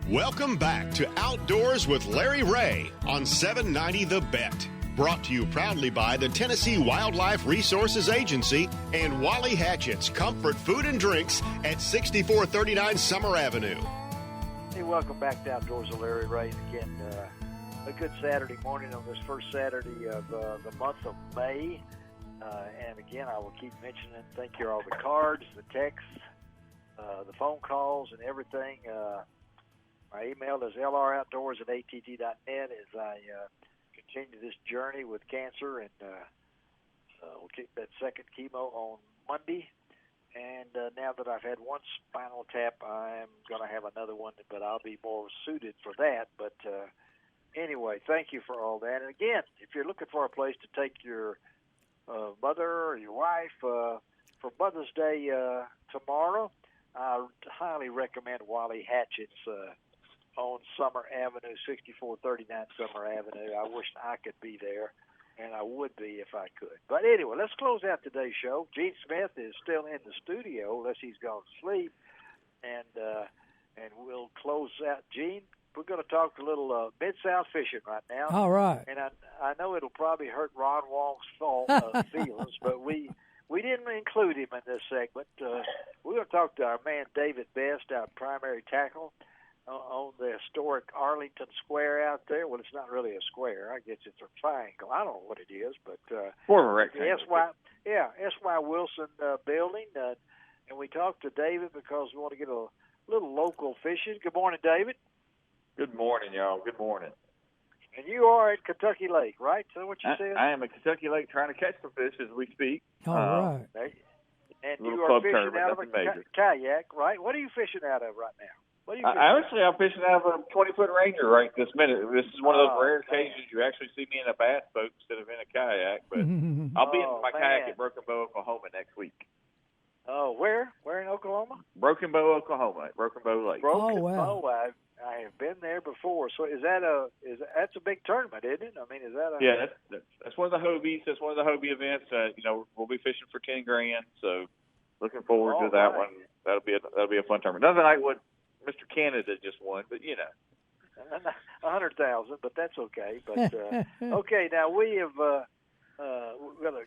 Welcome back to Outdoors with Larry Ray on 790 The Bet. Brought to you proudly by the Tennessee Wildlife Resources Agency and Wally Hatchett's Comfort Food and Drinks at 6439 Summer Avenue. Hey, welcome back to Outdoors with Larry Ray. Again, a good Saturday morning on this first Saturday of the month of May. And again, I will keep mentioning, thank you for all the cards, the texts, the phone calls, and everything. My email is lroutdoors@att.net as I continue this journey with cancer, and we'll keep that second chemo on Monday. And now that I've had one spinal tap, I'm going to have another one, but I'll be more suited for that. But anyway, thank you for all that. And again, if you're looking for a place to take your mother or your wife for Mother's Day tomorrow, I highly recommend Wally Hatchett's on Summer Avenue, 6439 Summer Avenue. I wish I could be there, and I would be if I could. But anyway, let's close out today's show. Gene Smith is still in the studio, unless he's gone to sleep, and we'll close out. Gene, we're going to talk a little Mid-South fishing right now. All right. And I know it'll probably hurt Ron Wong's feelings, but we didn't include him in this segment. We're going to talk to our man David Best, our primary tackle, on the historic Arlington Square out there. Well, it's not really a square. I guess it's a triangle. I don't know what it is, but more of a rectangle. S.Y. Wilson building. And we talked to David because we want to get a little local fishing. Good morning, David. Good morning, y'all. Good morning. And you are at Kentucky Lake, right? Is that what you said? I am at Kentucky Lake trying to catch some fish as we speak. All right. And you are fishing out of a kayak, right? What are you fishing out of right now? I'm fishing out of a 20-foot Ranger right this minute. This is one of those rare occasions you actually see me in a bass boat instead of in a kayak. But I'll be in my kayak at Broken Bow, Oklahoma next week. Oh, where? Where in Oklahoma? Broken Bow, Oklahoma, at Broken Bow Lake. Broken Bow. I have been there before. So that's a big tournament, isn't it? I mean, is that a... Yeah, that's one of the Hobies. That's one of the Hobie events. We'll be fishing for $10,000. So looking forward to that one. That'll be a fun tournament. Nothing like what Mr. Canada just won, but 100,000, but that's okay. But okay, now we have we're gonna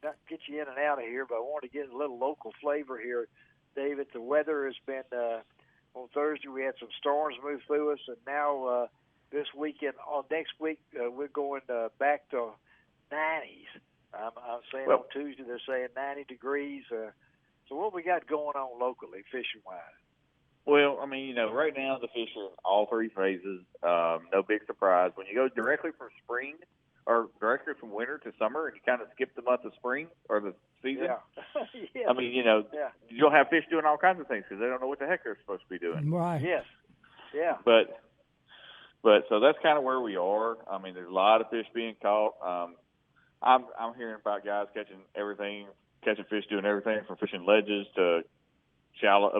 not get you in and out of here, but I want to get a little local flavor here, David. The weather has been on Thursday we had some storms move through us, and now this weekend, next week we're going back to 90s. I'm saying on Tuesday they're saying 90 degrees. So what we got going on locally, fishing wise? Well, I mean, right now the fish are in all three phases. No big surprise. When you go directly from spring or directly from winter to summer and you kind of skip the month of spring or the season, yes. I mean, you'll have fish doing all kinds of things because they don't know what the heck they're supposed to be doing. Right. Yes. Yeah. But so that's kind of where we are. I mean, there's a lot of fish being caught. I'm hearing about guys catching fish doing everything from fishing ledges to shallow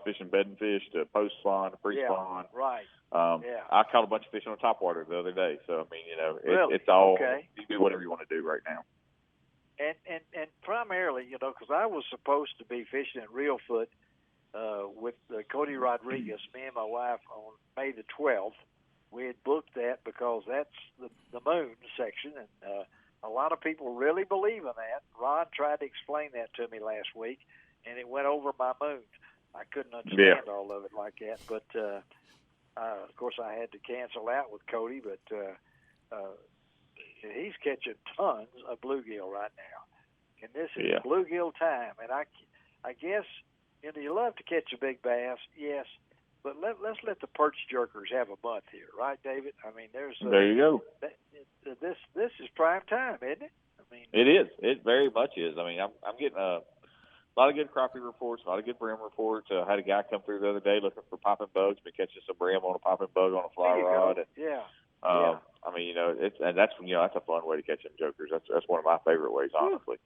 fishing bedding fish to post spawn to pre-spawn. Yeah, right. I caught a bunch of fish on the topwater the other day. So I mean, it's all you do whatever you want to do right now. And primarily, because I was supposed to be fishing at Reelfoot with Cody Rodriguez, me and my wife, on May the 12th. We had booked that because that's the moon section, and a lot of people really believe in that. Ron tried to explain that to me last week, and it went over my moon. I couldn't understand all of it like that, but of course I had to cancel out with Cody, but he's catching tons of bluegill right now, and this is bluegill time, and I guess you love to catch a big bass, yes, but let's let the perch jerkers have a month here, right, David? I mean, there you go. This is prime time, isn't it? I mean, it is. It very much is. I mean, I'm getting a lot of good crappie reports, a lot of good brim reports. I had a guy come through the other day looking for popping bugs, been catching some brim on a popping bug on a fly rod. And, I mean, that's a fun way to catch them jokers. That's one of my favorite ways, honestly.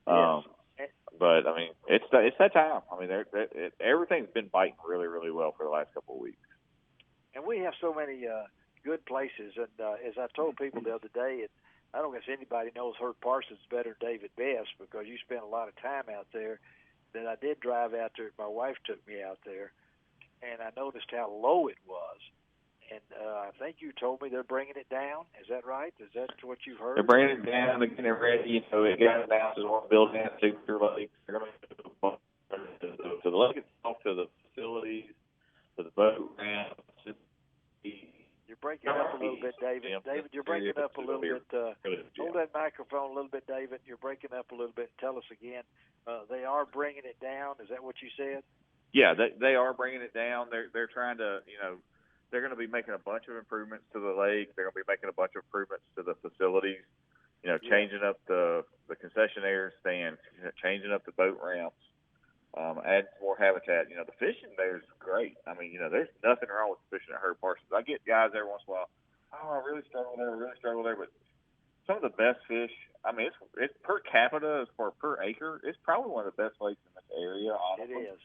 But I mean, it's that time. I mean, everything's been biting really, really well for the last couple of weeks. And we have so many good places. And as I told people the other day, and I don't guess anybody knows Herb Parsons better than David Best because you spent a lot of time out there. That I did drive out there. My wife took me out there, and I noticed how low it was. And I think you told me they're bringing it down. Is that right? Is that what you've heard? They're bringing it down. They're getting it ready. So it got announced as one building at Signature Lake. They're going to the lake itself, to the facilities, to the boat ramps. You're breaking up a little bit, David. David, you're breaking up a little bit. Hold that microphone a little bit, David. You're breaking up a little bit. Tell us again. They are bringing it down. Is that what you said? Yeah, they are bringing it down. They're trying to, they're going to be making a bunch of improvements to the lake. They're going to be making a bunch of improvements to the facilities. Changing up the concessionaire stands, changing up the boat ramps, add more habitat. The fishing there is great. I mean, there's nothing wrong with fishing at Herb Parsons. I get guys every once in a while, I really struggle there, but some of the best fish, I mean, it's per capita as far per acre. It's probably one of the best lakes in this area, honestly. It is.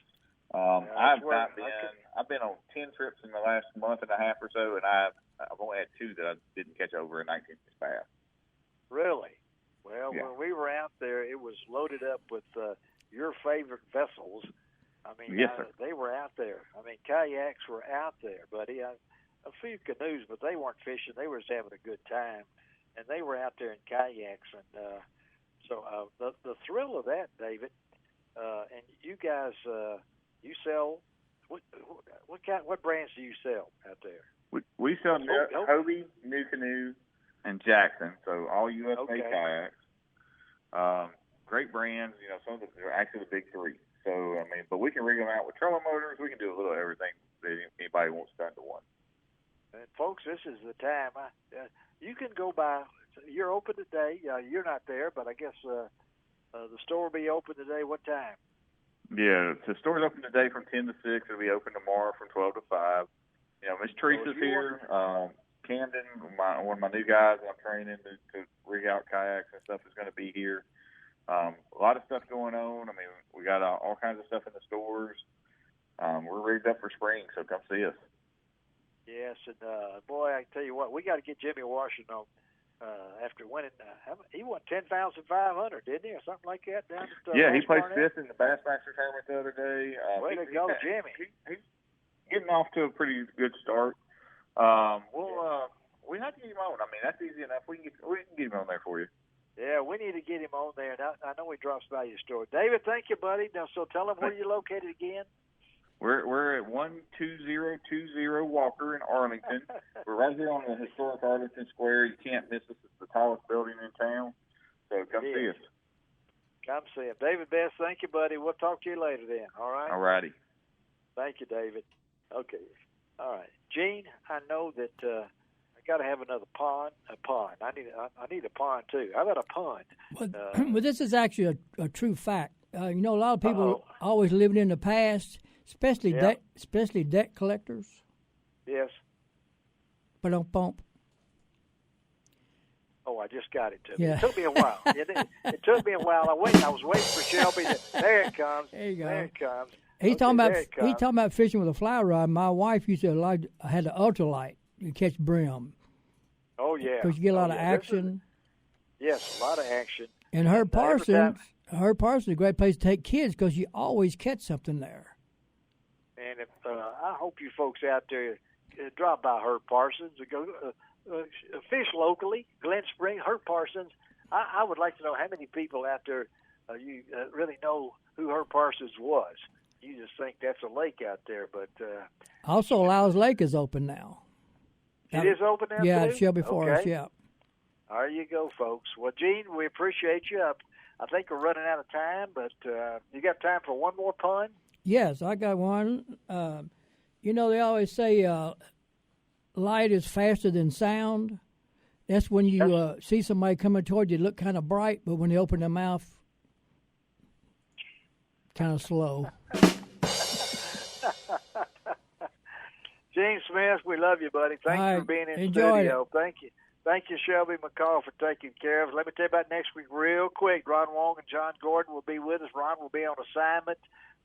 I've been on 10 trips in the last month and a half or so, and I've only had 2 that I didn't catch over a 19-inch bass. Really? Well, when we were out there, it was loaded up with your favorite vessels. I mean, yes, sir. They were out there. I mean, kayaks were out there, buddy. A few canoes, but they weren't fishing. They were just having a good time, and they were out there in kayaks. And so the thrill of that, David, and you guys, you sell what brands do you sell out there? We sell Hobie, New Canoe, and Jackson. So all USA kayaks. Great brands. Some of them are actually the big 3. So, I mean, but we can rig them out with trolling motors. We can do a little everything that anybody wants done to one. And folks, this is the time. You can go by. You're open today. You're not there, but I guess the store will be open today. What time? Yeah, the store's open today from 10 to 6. It'll be open tomorrow from 12 to 5. Miss Teresa's here. Camden, one of my new guys that I'm training to rig out kayaks and stuff, is going to be here. A lot of stuff going on. I mean, we got all kinds of stuff in the stores. We're rigged up for spring, so come see us. Yes, and boy, I tell you what, we got to get Jimmy Washington on. After winning, he won 10,500, didn't he, or something like that down at he placed 5th in the Bassmaster tournament the other day. Way to go, Jimmy! He's getting off to a pretty good start. We have to get him on. I mean, that's easy enough. We can get him on there for you. Yeah, we need to get him on there. And I know he drops by your store. David, thank you, buddy. Now, so tell him where you're located again. We're at 12020 Walker in Arlington. We're right here on the historic Arlington Square. You can't miss us. It's the tallest building in town. So come see us. Come see him. David Best, thank you, buddy. We'll talk to you later then. All right? All righty. Thank you, David. Okay. All right. Gene, I know that I got to have another pond. A pond. I need a pond, too. How about a pond? Well, this is actually a true fact. A lot of people always living in the past, especially debt collectors. Yes. But don't bump. Oh, I just got it to me. Yeah. It took me a while. It took me a while. I was waiting for Shelby. There it comes. There you go. There it comes. He's talking about fishing with a fly rod. My wife used to had the ultralight to catch brim. Oh yeah. Because you get a lot of action. Yes, a lot of action. And Herb Parsons is a great place to take kids because you always catch something there. And if I hope you folks out there drop by Herb Parsons or go fish locally, Glen Spring, Herb Parsons. I would like to know how many people out there you really know who Herb Parsons was. You just think that's a lake out there, but also Lowes Lake is open now. It is open now. Yeah, too? at Shelby Forest. Okay. Yeah. There you go, folks. Well, Gene, we appreciate you. I think we're running out of time, but you got time for one more pun? Yes, I got one. They always say light is faster than sound. That's when you see somebody coming toward you, look kind of bright, but when they open their mouth, kind of slow. Gene Smith, we love you, buddy. Thanks for being in the studio. Thank you. Thank you, Shelby McCall, for taking care of us. Let me tell you about next week real quick. Ron Wong and John Gordon will be with us. Ron will be on assignment,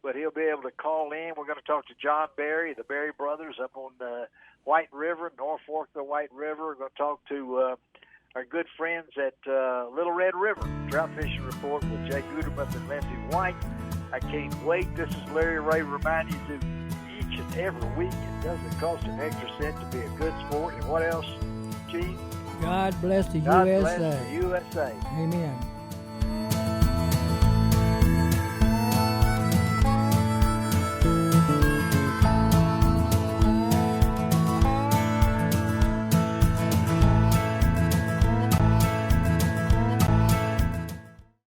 but he'll be able to call in. We're going to talk to John Berry, the Berry brothers, up on the White River, North Fork of the White River. We're going to talk to our good friends at Little Red River, Trout Fishing Report with Jay Gutermuth and Lindsey White. I can't wait. This is Larry Ray reminding you to eat each and every week. It doesn't cost an extra cent to be a good sport. And what else, Gene? God bless the God USA. bless the USA. Amen.